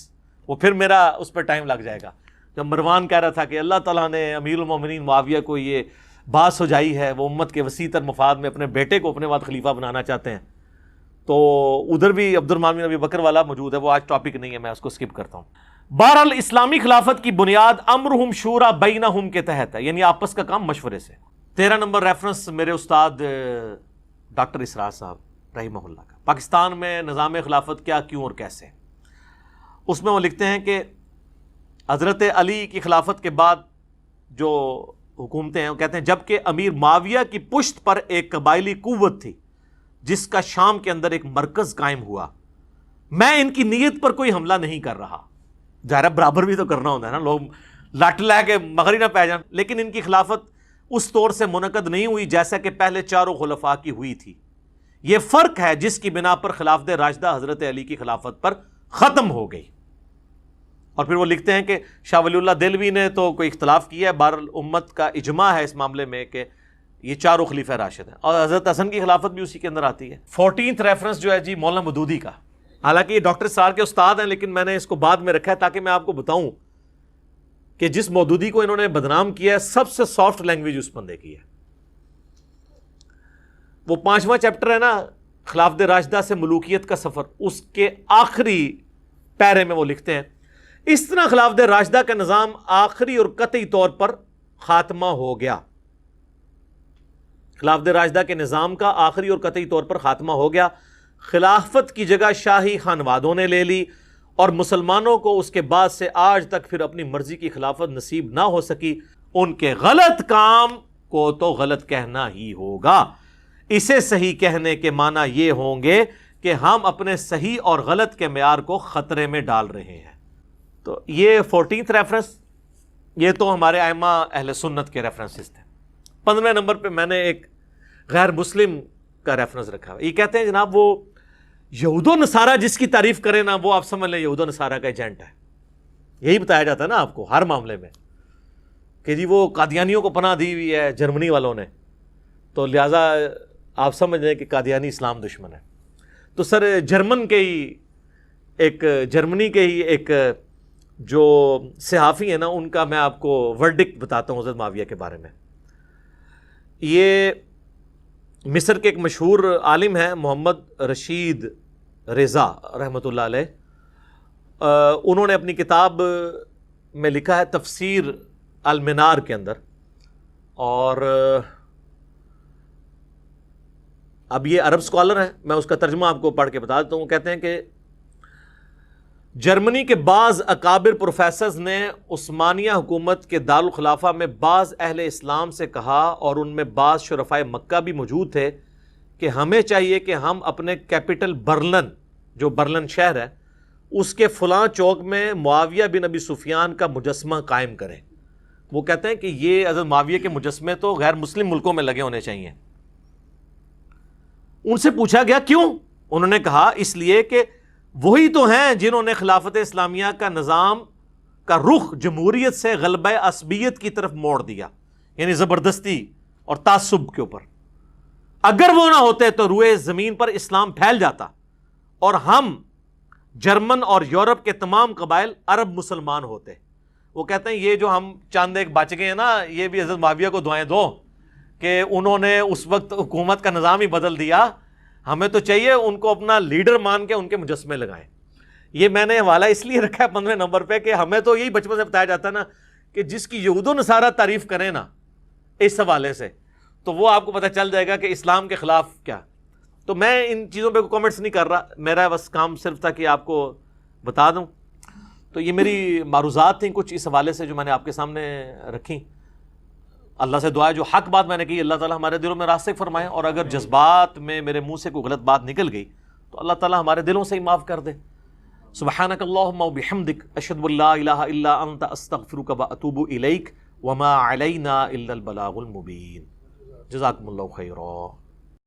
وہ پھر میرا اس پہ ٹائم لگ جائے گا. جب مروان کہہ رہا تھا کہ اللہ تعالیٰ نے امیر المومنین معاویہ کو یہ بات سجائی ہے، وہ امت کے وسیع تر مفاد میں اپنے بیٹے کو اپنے بعد خلیفہ بنانا چاہتے ہیں، تو ادھر بھی عبد الرحمن بن ابی بکر والا موجود ہے. وہ آج ٹاپک نہیں ہے، میں اس کو سکپ کرتا ہوں. بہرحال اسلامی خلافت کی بنیاد امرہم شورا بینہم کے تحت ہے، یعنی آپس کا کام مشورے سے. 13 نمبر ریفرنس میرے استاد ڈاکٹر اسرار صاحب رحمہ اللہ کا، پاکستان میں نظام خلافت کیا، کیوں اور کیسے. اس میں وہ لکھتے ہیں کہ حضرت علی کی خلافت کے بعد جو حکومتیں ہیں وہ کہتے ہیں جبکہ امیر معاویہ کی پشت پر ایک قبائلی قوت تھی جس کا شام کے اندر ایک مرکز قائم ہوا، میں ان کی نیت پر کوئی حملہ نہیں کر رہا. ظاہر برابر بھی تو کرنا ہوتا ہے نا، لوگ لٹ لے کے مغری نہ پہ جان. لیکن ان کی خلافت اس طور سے منعقد نہیں ہوئی جیسا کہ پہلے چاروں خلفاء کی ہوئی تھی. یہ فرق ہے جس کی بنا پر خلافت راشدہ حضرت علی کی خلافت پر ختم ہو گئی. اور پھر وہ لکھتے ہیں کہ شاہ ولی اللہ دہلوی نے تو کوئی اختلاف کیا ہے، بہرحال امت کا اجماع ہے اس معاملے میں کہ یہ چاروں خلیفہ راشد ہیں، اور حضرت حسن کی خلافت بھی اسی کے اندر آتی ہے. 14th ریفرنس جو ہے جی مولانا مودودی کا، حالانکہ یہ ڈاکٹر سار کے استاد ہیں لیکن میں نے اس کو بعد میں رکھا ہے تاکہ میں آپ کو بتاؤں کہ جس مودودی کو انہوں نے بدنام کیا ہے سب سے سافٹ لینگویج اس بندے کی ہے. وہ 5واں چیپٹر ہے نا خلافت راشدہ سے ملوکیت کا سفر، اس کے آخری پیرے میں وہ لکھتے ہیں اس طرح خلافت راشدہ کا نظام آخری اور قطعی طور پر خاتمہ ہو گیا. خلافت راشدہ کے نظام کا آخری اور قطعی طور پر خاتمہ ہو گیا. خلافت کی جگہ شاہی خانوادوں نے لے لی اور مسلمانوں کو اس کے بعد سے آج تک پھر اپنی مرضی کی خلافت نصیب نہ ہو سکی. ان کے غلط کام کو تو غلط کہنا ہی ہوگا. اسے صحیح کہنے کے معنی یہ ہوں گے کہ ہم اپنے صحیح اور غلط کے معیار کو خطرے میں ڈال رہے ہیں. تو یہ 14th ریفرنس، یہ تو ہمارے ائمہ اہل سنت کے ریفرنسز تھے. 15 نمبر پہ میں نے ایک غیر مسلم کا ریفرنس رکھا ہے. یہ کہتے ہیں جناب وہ یہود و نصارہ جس کی تعریف کرے نا وہ آپ سمجھ لیں یہود و نصارہ کا ایجنٹ ہے. یہی بتایا جاتا ہے نا آپ کو ہر معاملے میں کہ جی وہ قادیانیوں کو پناہ دی ہوئی ہے جرمنی والوں نے، تو لہٰذا آپ سمجھ لیں کہ قادیانی اسلام دشمن ہے. تو سر جرمنی کے ہی ایک جو صحافی ہیں نا ان کا میں آپ کو ورڈکٹ بتاتا ہوں حضرت معاویہ کے بارے میں. یہ مصر کے ایک مشہور عالم ہیں محمد رشید رضا رحمۃ اللہ علیہ. انہوں نے اپنی کتاب میں لکھا ہے تفسیر المنار کے اندر، اور اب یہ عرب اسکالر ہیں، میں اس کا ترجمہ آپ کو پڑھ کے بتا دیتا ہوں. وہ کہتے ہیں کہ جرمنی کے بعض اکابر پروفیسرز نے عثمانیہ حکومت کے دارالخلافہ میں بعض اہل اسلام سے کہا، اور ان میں بعض شرفائے مکہ بھی موجود تھے، کہ ہمیں چاہیے کہ ہم اپنے کیپٹل برلن، جو برلن شہر ہے، اس کے فلاں چوک میں معاویہ بن ابی سفیان کا مجسمہ قائم کریں. وہ کہتے ہیں کہ یہ حضرت معاویہ کے مجسمے تو غیر مسلم ملکوں میں لگے ہونے چاہیے. ان سے پوچھا گیا کیوں؟ انہوں نے کہا اس لیے کہ وہی تو ہیں جنہوں نے خلافت اسلامیہ کا نظام کا رخ جمہوریت سے غلبہ عصبیت کی طرف موڑ دیا، یعنی زبردستی اور تعصب کے اوپر. اگر وہ نہ ہوتے تو روئے زمین پر اسلام پھیل جاتا اور ہم جرمن اور یورپ کے تمام قبائل عرب مسلمان ہوتے. وہ کہتے ہیں یہ جو ہم چاند ایک بچ گئے ہیں نا، یہ بھی حضرت معاویہ کو دعائیں دو کہ انہوں نے اس وقت حکومت کا نظام ہی بدل دیا. ہمیں تو چاہیے ان کو اپنا لیڈر مان کے ان کے مجسمے لگائیں. یہ میں نے حوالہ اس لیے رکھا ہے 15 نمبر پہ کہ ہمیں تو یہی بچپن سے بتایا جاتا ہے نا کہ جس کی یہود و نصارہ تعریف کریں نا اس حوالے سے، تو وہ آپ کو پتہ چل جائے گا کہ اسلام کے خلاف کیا. تو میں ان چیزوں پہ کامنٹس نہیں کر رہا، میرا بس کام صرف تھا کہ آپ کو بتا دوں. تو یہ میری معروضات تھیں کچھ اس حوالے سے جو میں نے آپ کے سامنے رکھیں. اللہ سے دعا ہے جو حق بات میں نے کی اللہ تعالیٰ ہمارے دلوں میں راسخ فرمائے، اور اگر جذبات میں میرے منہ سے کوئی غلط بات نکل گئی تو اللہ تعالیٰ ہمارے دلوں سے ہی معاف کر دے. سبحانک اللہم و بحمدک اشہد ان لا الہ الا انت استغفرک و اتوب الیک وما علینا الا البلاغ المبین. جزاکم اللہ خیرا.